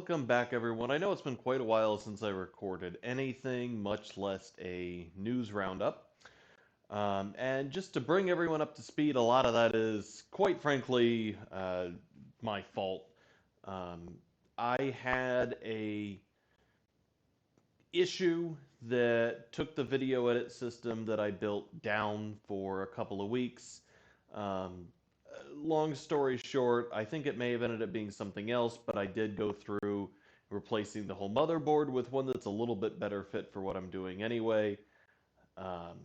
Welcome back, everyone. I know it's been quite a while since I recorded anything, much less a news roundup. And just to bring everyone up to speed, a lot of that is, quite frankly, my fault. Um, I had a issue that took the video edit system that I built down for a couple of weeks. Um, Long story short, I think it may have ended up being something else, but I did go through replacing the whole motherboard with one that's a little bit better fit for what I'm doing anyway. Um,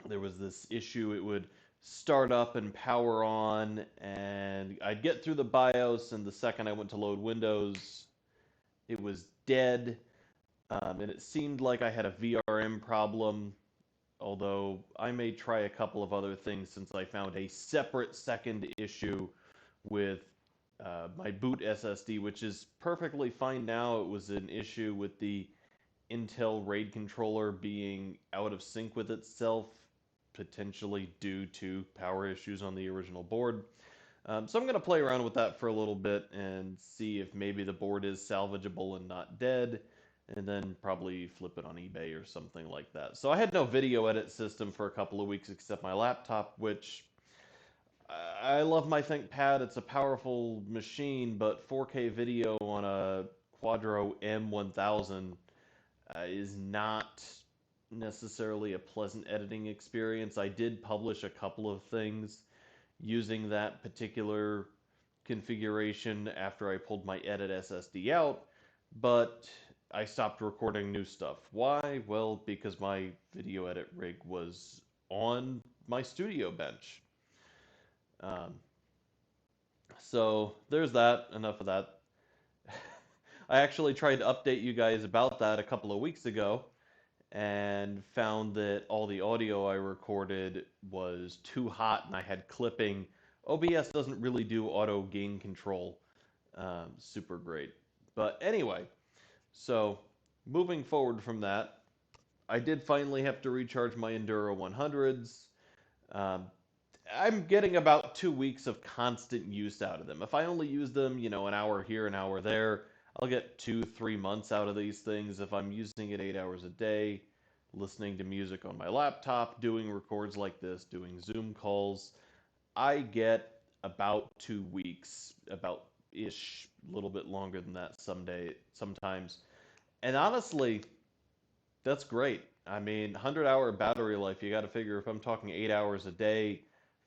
there was this issue, it would start up and power on, and I'd get through the BIOS, and the second I went to load Windows, it was dead. And it seemed like I had a VRM problem, although I may try a couple of other things since I found a separate second issue with my boot SSD, which is perfectly fine now. It was an issue with the Intel RAID controller being out of sync with itself, potentially due to power issues on the original board. So I'm going to play around with that for a little bit and see if maybe the board is salvageable and not dead, and then probably flip it on eBay or something like that. So I had no video edit system for a couple of weeks except my laptop, which I love my ThinkPad. It's a powerful machine, but 4K video on a Quadro M1000 is not necessarily a pleasant editing experience. I did publish a couple of things using that particular configuration after I pulled my edit SSD out, but I stopped recording new stuff. Why? Well, because my video edit rig was on my studio bench. Um, so there's that. Enough of that. I actually tried to update you guys about that a couple of weeks ago and found that all the audio I recorded was too hot and I had clipping. OBS doesn't really do auto gain control super great. But anyway, so moving forward from that, I did finally have to recharge my Enduro 100s. Um, I'm getting about 2 weeks of constant use out of them. If I only use them, an hour here, an hour there, I'll get 2, 3 months out of these things. If I'm using it 8 hours a day, listening to music on my laptop, doing records like this, doing Zoom calls, I get about 2 weeks, about ish, a little bit longer than that sometimes. And honestly, that's great. I mean, 100-hour battery life, you got to figure if I'm talking 8 hours a day,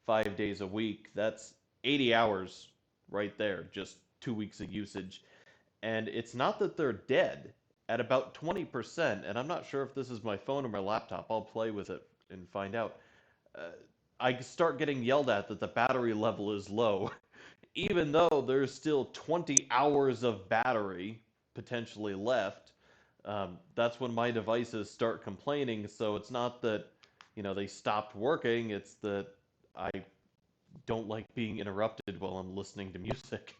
5 days a week, that's 80 hours right there, just 2 weeks of usage. And it's not that they're dead at about 20%, and I'm not sure if this is my phone or my laptop. I'll play with it and find out. Uh, I start getting yelled at that the battery level is low, even though there's still 20 hours of battery potentially left. That's when my devices start complaining. So it's not that, they stopped working. It's that I don't like being interrupted while I'm listening to music.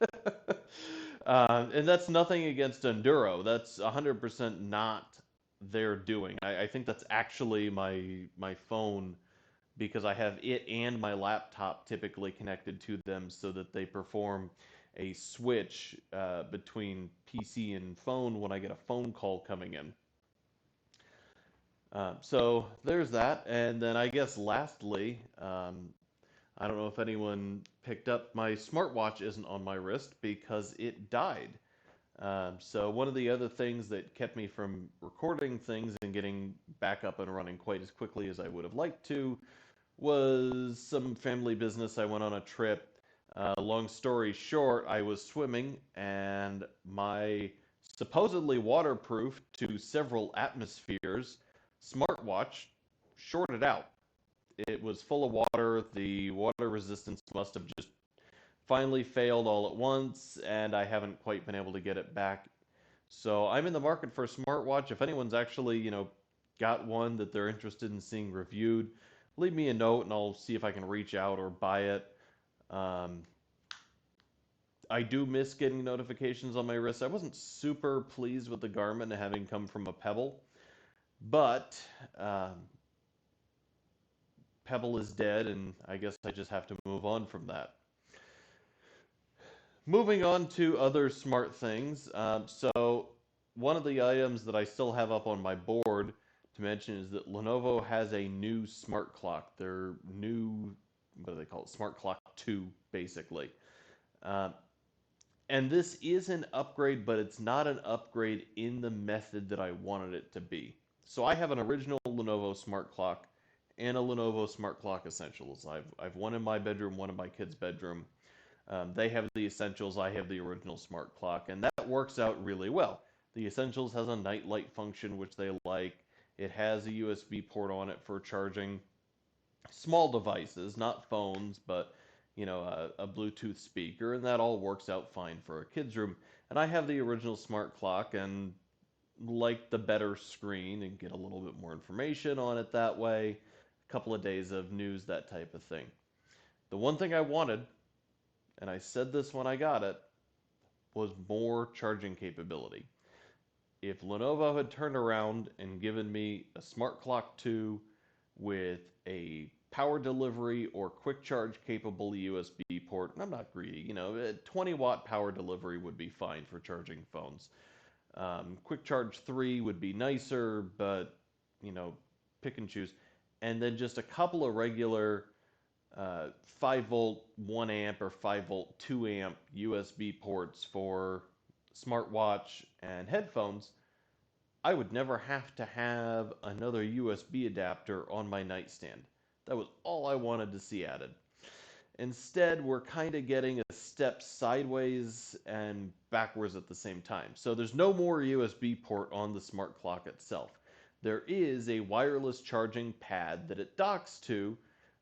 And that's nothing against Enduro. That's 100% not their doing. I think that's actually my phone because I have it and my laptop typically connected to them so that they perform a switch between PC and phone when I get a phone call coming in. So there's that. And then I guess lastly, I don't know if anyone picked up, my smartwatch isn't on my wrist because it died. So one of the other things that kept me from recording things and getting back up and running quite as quickly as I would have liked to was some family business. I went on a trip. Long story short, I was swimming and my supposedly waterproof to several atmospheres smartwatch shorted out. It was full of water. The water resistance must have just finally failed all at once, and I haven't quite been able to get it back. So I'm in the market for a smartwatch. If anyone's actually, got one that they're interested in seeing reviewed, leave me a note and I'll see if I can reach out or buy it. Um, I do miss getting notifications on my wrist. I wasn't super pleased with the Garmin having come from a Pebble, but Pebble is dead, and I guess I just have to move on from that. Moving on to other smart things. So one of the items that I still have up on my board to mention is that Lenovo has a new smart clock. Their new, what do they call it? Smart Clock 2, basically. Uh, and this is an upgrade, but it's not an upgrade in the method that I wanted it to be. So I have an original Lenovo smart clock and a Lenovo smart clock essentials. I've one in my bedroom, one in my kid's bedroom. They have the essentials, I have the original smart clock, and that works out really well. The essentials has a night light function, which they like. It has a USB port on it for charging small devices, not phones, but a Bluetooth speaker, and that all works out fine for a kid's room. And I have the original smart clock and like the better screen and get a little bit more information on it that way. A couple of days of news, that type of thing. The one thing I wanted, and I said this when I got it, was more charging capability. If Lenovo had turned around and given me a smart clock 2 with a power delivery or quick charge capable USB port, and I'm not greedy, a 20-watt power delivery would be fine for charging phones. Quick charge 3 would be nicer, but, pick and choose. And then just a couple of regular 5 volt 1 amp or 5 volt 2 amp USB ports for smartwatch and headphones, I would never have to have another USB adapter on my nightstand. That was all I wanted to see added. Instead, we're kind of getting a step sideways and backwards at the same time. So there's no more USB port on the smart clock itself. There is a wireless charging pad that it docks to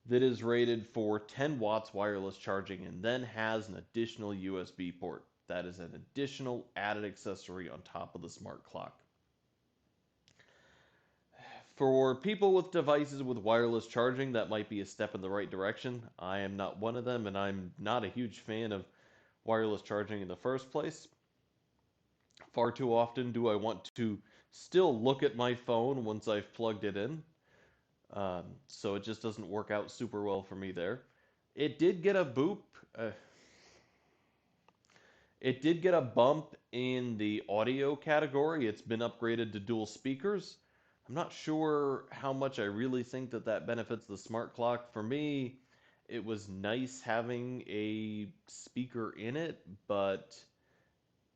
that is rated for 10 watts wireless charging and then has an additional USB port. That is an additional added accessory on top of the smart clock. For people with devices with wireless charging, that might be a step in the right direction. I am not one of them, and I'm not a huge fan of wireless charging in the first place. Far too often do I want to still look at my phone once I've plugged it in. So it just doesn't work out super well for me there. It did get a boop. It did get a bump in the audio category. It's been upgraded to dual speakers. I'm not sure how much I really think that that benefits the smart clock. For me, it was nice having a speaker in it, but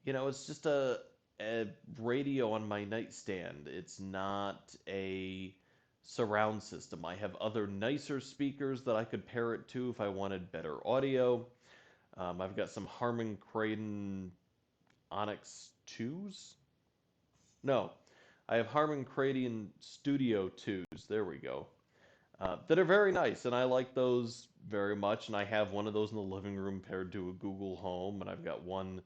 it's just a radio on my nightstand. It's not a surround system. I have other nicer speakers that I could pair it to if I wanted better audio. I've got some Harman Kardon Onyx 2s. No, I have Harman Kardon Studio 2s. There we go. That are very nice, and I like those very much. And I have one of those in the living room paired to a Google Home, and I've got one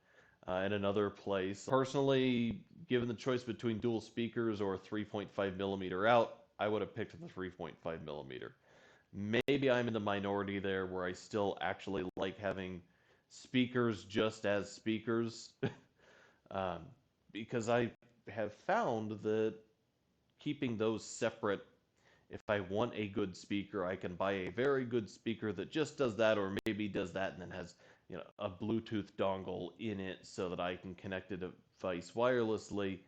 in another place. Personally, given the choice between dual speakers or 3.5 millimeter out, I would have picked the 3.5 millimeter. Maybe I'm in the minority there where I still actually like having speakers just as speakers um, because I have found that keeping those separate, if I want a good speaker, I can buy a very good speaker that just does that or maybe does that and then has a Bluetooth dongle in it so that I can connect a device wirelessly.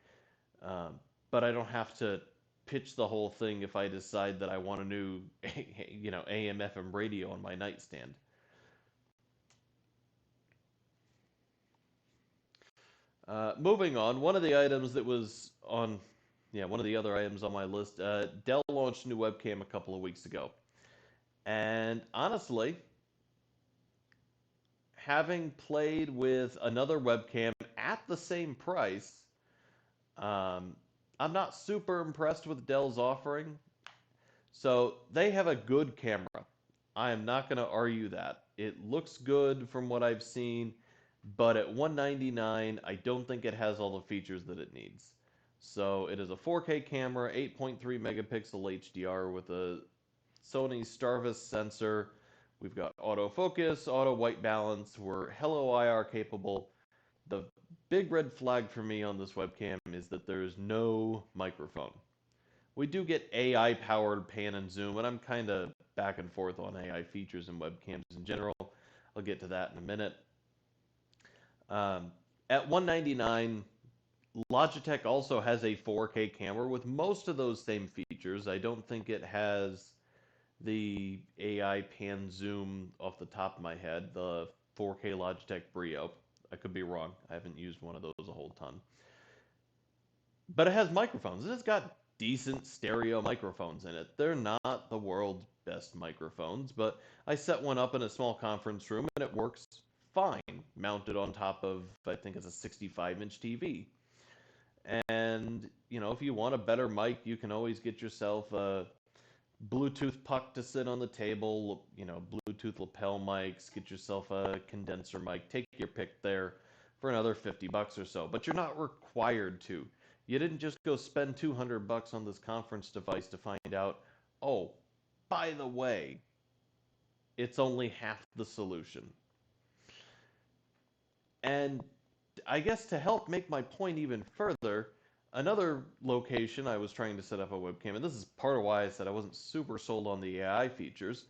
But I don't have to pitch the whole thing if I decide that I want a new AM FM radio on my nightstand. Moving on, one of the items that was on, one of the other items on my list, Dell launched a new webcam a couple of weeks ago. And honestly, having played with another webcam at the same price, um, I'm not super impressed with Dell's offering. So they have a good camera. I am not going to argue that. It looks good from what I've seen, but at $199, I don't think it has all the features that it needs. So it is a 4K camera, 8.3 megapixel HDR with a Sony Starvis sensor. We've got autofocus, auto white balance. We're Hello IR capable. The big red flag for me on this webcam is that there's no microphone. We do get AI powered pan and zoom, and I'm kind of back and forth on AI features and webcams in general. I'll get to that in a minute. Um, at $199, Logitech also has a 4K camera with most of those same features. I don't think it has the AI pan zoom off the top of my head, the 4K Logitech Brio. I could be wrong. I haven't used one of those a whole ton. But it has microphones. It's got decent stereo microphones in it. They're not the world's best microphones, but I set one up in a small conference room and it works fine, mounted on top of, I think it's a 65-inch TV. And, if you want a better mic, you can always get yourself a Bluetooth puck to sit on the table, Bluetooth lapel mics, get yourself a condenser mic, take your pick there for another $50 or so. But you're not required to. You didn't just go spend $200 on this conference device to find out, oh, by the way, it's only half the solution. And I guess to help make my point even further, another location I was trying to set up a webcam, and this is part of why I said I wasn't super sold on the AI features.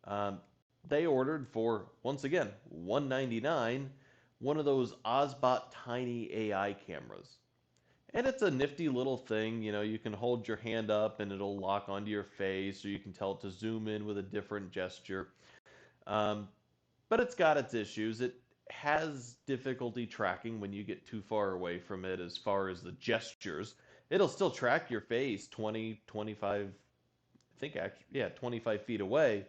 Um, they ordered for, once again, $199, one of those Ozbot tiny AI cameras. And it's a nifty little thing, you can hold your hand up and it'll lock onto your face, or you can tell it to zoom in with a different gesture. Um, but it's got its issues. It has difficulty tracking when you get too far away from it as far as the gestures. It'll still track your face 20, 25, I think actually, yeah, 25 feet away,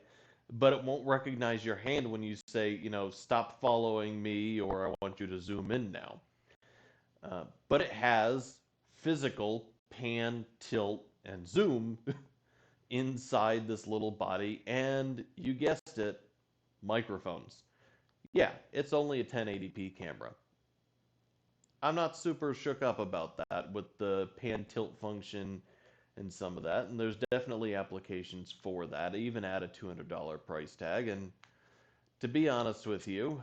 but it won't recognize your hand when you say, stop following me or I want you to zoom in now. But it has physical pan, tilt, and zoom inside this little body, and you guessed it, microphones. Yeah, it's only a 1080p camera. I'm not super shook up about that with the pan tilt function and some of that, and there's definitely applications for that, even at a $200 price tag. And to be honest with you,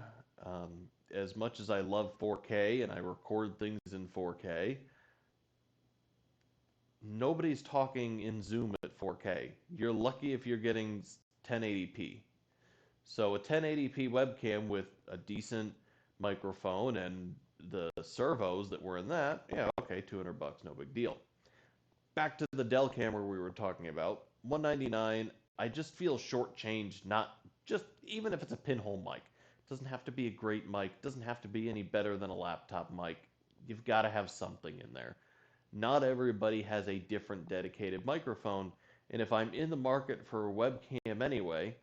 as much as I love 4K and I record things in 4K, nobody's talking in Zoom at 4K. You're lucky if you're getting 1080p. So a 1080p webcam with a decent microphone and the servos that were in that, yeah, okay, $200, no big deal. Back to the Dell camera we were talking about, $199. I just feel shortchanged, not just, even if it's a pinhole mic. It doesn't have to be a great mic, doesn't have to be any better than a laptop mic. You've got to have something in there. Not everybody has a different dedicated microphone, and if I'm in the market for a webcam anyway,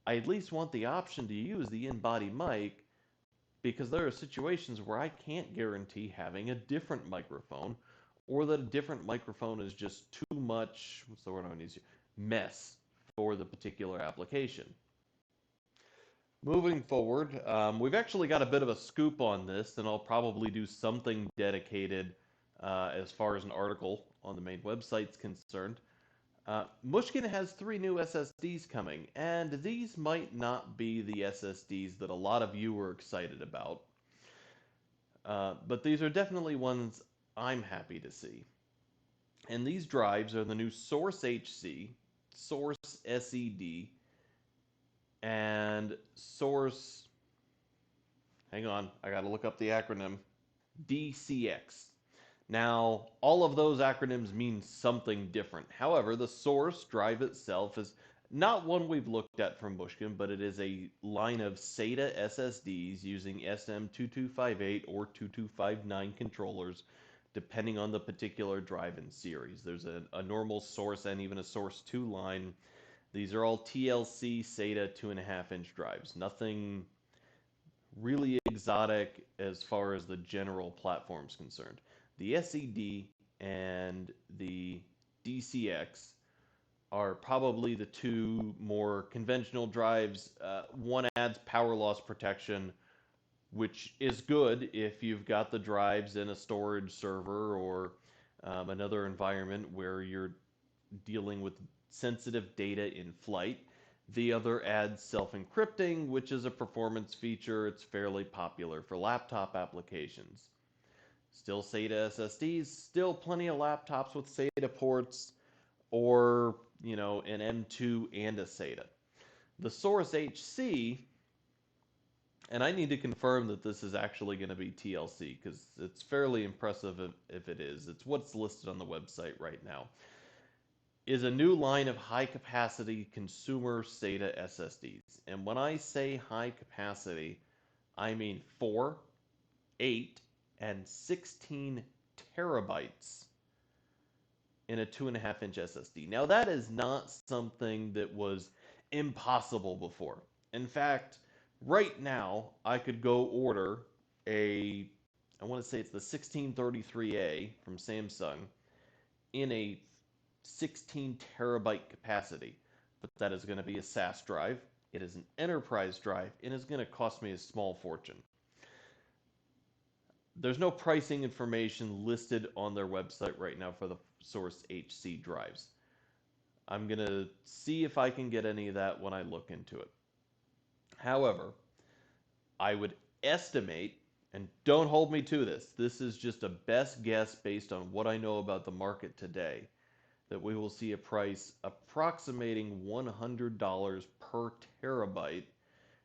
I at least want the option to use the in-body mic, because there are situations where I can't guarantee having a different microphone, or that a different microphone is just too much, what's the word I use, mess for the particular application. Moving forward, we've actually got a bit of a scoop on this, and I'll probably do something dedicated as far as an article on the main website's concerned. Mushkin has 3 new SSDs coming, and these might not be the SSDs that a lot of you were excited about. But these are definitely ones I'm happy to see. And these drives are the new SourceHC, SourceSED, and Source, hang on, I gotta look up the acronym, DCX. Now, all of those acronyms mean something different. However, the Source drive itself is not one we've looked at from Mushkin, but it is a line of SATA SSDs using SM2258 or 2259 controllers, depending on the particular drive in series. There's a normal Source and even a Source 2 line. These are all TLC SATA 2.5-inch drives. Nothing really exotic as far as the general platform's concerned. The SED and the DCX are probably the 2 more conventional drives. One adds power loss protection, which is good if you've got the drives in a storage server or another environment where you're dealing with sensitive data in flight. The other adds self-encrypting, which is a performance feature. It's fairly popular for laptop applications. Still SATA SSDs, still plenty of laptops with SATA ports, or, an M2 and a SATA. The SourceHC And I need to confirm that this is actually going to be TLC because it's fairly impressive if it is. It's what's listed on the website right now. Is a new line of high capacity consumer SATA SSDs. And when I say high capacity, I mean 4, 8, and 16 terabytes in a 2.5-inch SSD. Now, that is not something that was impossible before. In fact, right now, I could go order I want to say it's the 1633A from Samsung in a 16 terabyte capacity. But that is going to be a SAS drive. It is an enterprise drive, and it's going to cost me a small fortune. There's no pricing information listed on their website right now for the SourceHC drives. I'm going to see if I can get any of that when I look into it. However, I would estimate, and don't hold me to this is just a best guess based on what I know about the market today, that we will see a price approximating $100 per terabyte,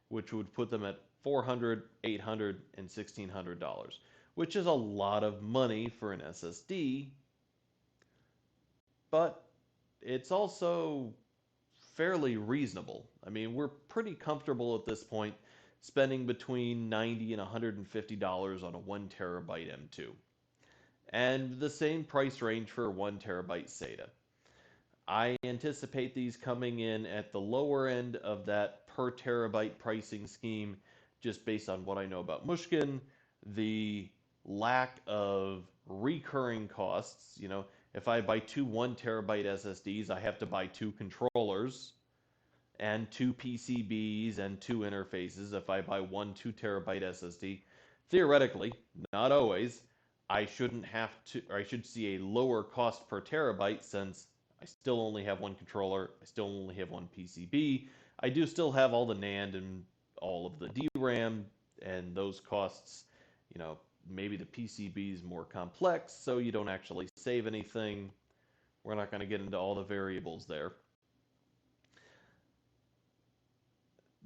which would put them at $400, $800, and $1,600, which is a lot of money for an SSD, but it's also fairly reasonable. I mean, we're pretty comfortable at this point spending between $90 and $150 on a 1 terabyte M2. And the same price range for a 1 terabyte SATA. I anticipate these coming in at the lower end of that per terabyte pricing scheme, just based on what I know about Mushkin, the lack of recurring costs. You know, if I buy 2 1 terabyte SSDs, I have to buy 2 controllers and 2 PCBs and 2 interfaces. If I buy 1 2 terabyte SSD, theoretically, not always, I should see a lower cost per terabyte, since I still only have 1 controller, I still only have 1 PCB. I do still have all the NAND and all of the DRAM, and those costs, you know, maybe the PCB is more complex, so you don't actually save anything. We're not going to get into all the variables there.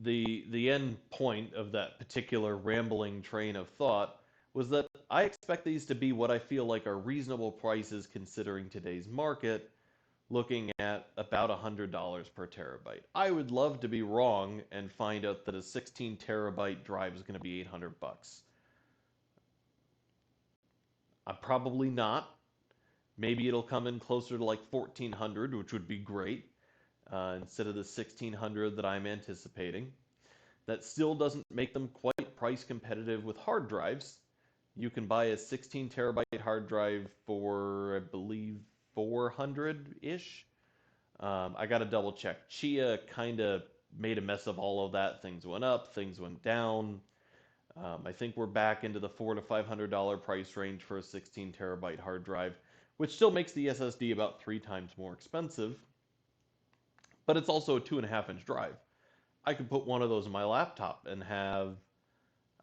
The end point of that particular rambling train of thought was that I expect these to be what I feel like are reasonable prices considering today's market, looking at about $100 per terabyte. I would love to be wrong and find out that a 16 terabyte drive is going to be $800. I'm probably not. Maybe it'll come in closer to like 1400, which would be great, instead of the 1600 that I'm anticipating. That still doesn't make them quite price competitive with hard drives. You can buy a 16 terabyte hard drive for, I believe, 400-ish. I got to double check. Chia kind of made a mess of all of that. Things went up, things went down. I think we're back into the $400 to $500 price range for a 16 terabyte hard drive, which still makes the SSD about 3 times more expensive. But it's also a 2.5-inch drive. I could put one of those in my laptop and have,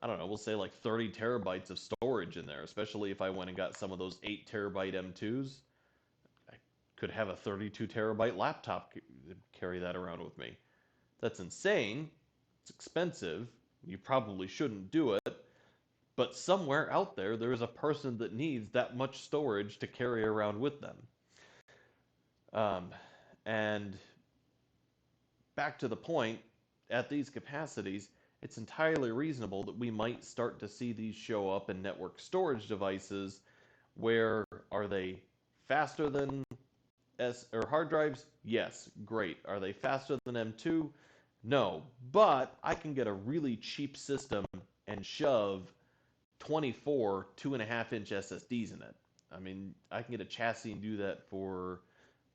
I don't know, we'll say like 30 terabytes of storage in there, especially if I went and got some of those 8 terabyte M2s. I could have a 32 terabyte laptop carry that around with me. That's insane. It's expensive. You probably shouldn't do it. But somewhere out there, there is a person that needs that much storage to carry around with them. And back to the point, at these capacities, it's entirely reasonable that we might start to see these show up in network storage devices. Where are they faster than hard drives? Yes, great. Are they faster than M2? No, but I can get a really cheap system and shove 24 2.5-inch SSDs in it. I mean, I can get a chassis and do that for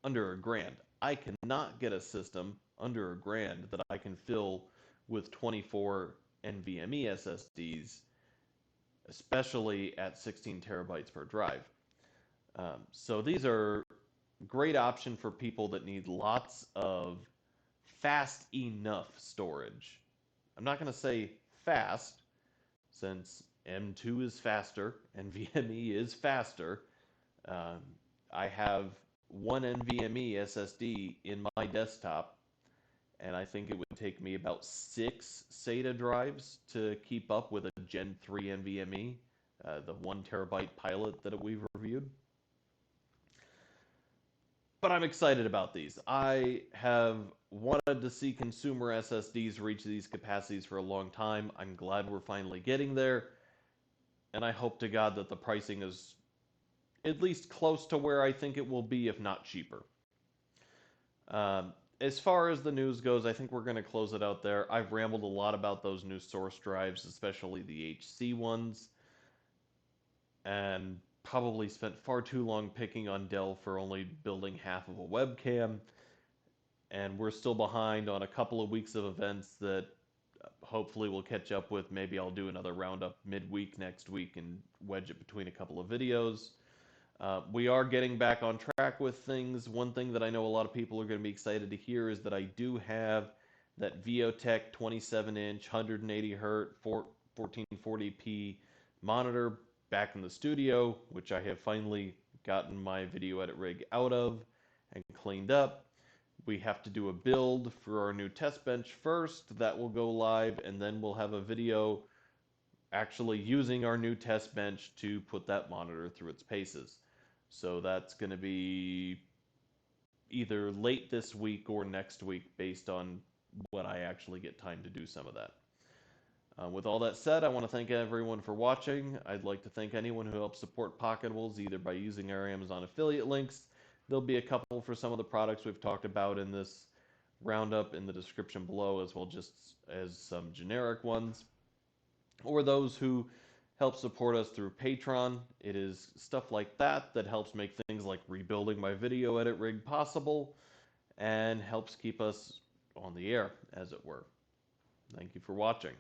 under $1,000. I cannot get a system under $1,000 that I can fill with 24 NVMe SSDs, especially at 16 terabytes per drive. So these are a great option for people that need lots of fast enough storage. I'm not going to say fast, since M2 is faster, NVMe is faster. I have one NVMe SSD in my desktop, and I think it would take me about 6 SATA drives to keep up with a Gen 3 NVMe, the 1 terabyte pilot that we've reviewed. But I'm excited about these. I have wanted to see consumer SSDs reach these capacities for a long time. I'm glad we're finally getting there, and I hope to God that the pricing is at least close to where I think it will be, if not cheaper. As far as the news goes, I think we're going to close it out there. I've rambled a lot about those new source drives, especially the HC ones, and probably spent far too long picking on Dell for only building half of a webcam. And we're still behind on a couple of weeks of events that hopefully we'll catch up with. Maybe I'll do another roundup midweek next week and wedge it between a couple of videos. We are getting back on track with things. One thing that I know a lot of people are going to be excited to hear is that I do have that VOTech 27-inch, 180Hz, 1440p monitor back in the studio, which I have finally gotten my video edit rig out of and cleaned up. We have to do a build for our new test bench first. That will go live, and then we'll have a video actually using our new test bench to put that monitor through its paces. So that's going to be either late this week or next week based on when I actually get time to do some of that. With all that said, I want to thank everyone for watching. I'd like to thank anyone who helps support Pocketables, either by using our Amazon affiliate links. There'll be a couple for some of the products we've talked about in this roundup in the description below, as well just as some generic ones. Or those who help support us through Patreon. It is stuff like that that helps make things like rebuilding my video edit rig possible and helps keep us on the air, as it were. Thank you for watching.